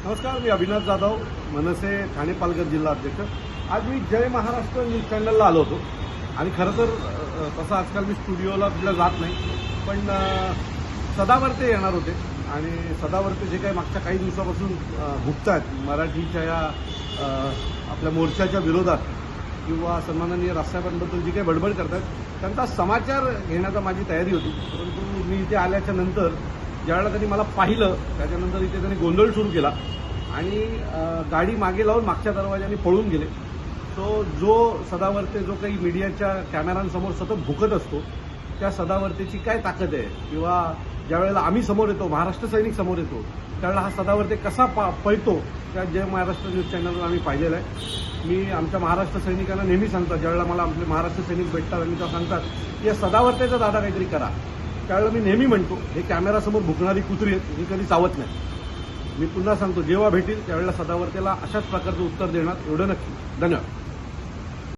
नमस्कार, मी अविनाश जाधव, मनसे ठाणे पालघर जिल्हा अध्यक्ष. आज मी जय महाराष्ट्र न्यूज चॅनलला आलो होतो आणि खरं तर तसं आजकाल मी स्टुडिओला जात नाही, पण सदावर्ते येणार होते आणि सदावर्ते जे काही मागच्या काही दिवसापासून भुगतायत मराठीच्या या आपल्या मोर्चाच्या विरोधात किंवा सन्माननीय राजसाहेबांबद्दल जी काही बडबड करतात त्यांचा समाचार घेण्याचा माझी तयारी होती. परंतु मी इथे आल्याच्या नंतर ज्यावेळेला त्यांनी मला पाहिलं त्याच्यानंतर इथे त्यांनी गोंधळ सुरू केला आणि गाडी मागे लावून मागच्या दरवाजाने पळून गेले. जो सदावर्ते जो काही मीडियाच्या कॅमेऱ्यांसमोर सतत भुकत असतो त्या सदावर्तेची काय ताकद आहे किंवा ज्यावेळेला आम्ही समोर येतो, महाराष्ट्र सैनिक समोर येतो, त्यावेळेला हा सदावर्ते कसा पळतो त्या जय महाराष्ट्र न्यूज चॅनलवर आम्ही पाहिलेलं आहे. मी आमच्या महाराष्ट्र सैनिकांना नेहमी सांगतात, ज्यावेळेला मला आपले महाराष्ट्र सैनिक भेटतात आणि त्या सांगतात की या सदावर्तेचा दादा काहीतरी करा, त्यावेळेला मी नेहमी म्हणतो हे कॅमेरासमोर भुकणारी कुत्री आहेत, ही कधी चावत नाही. मी पुन्हा सांगतो, जेव्हा भेटील त्यावेळेला सदावर्तेला अशाच प्रकारचं उत्तर देणार, एवढं नक्की. धन्यवाद.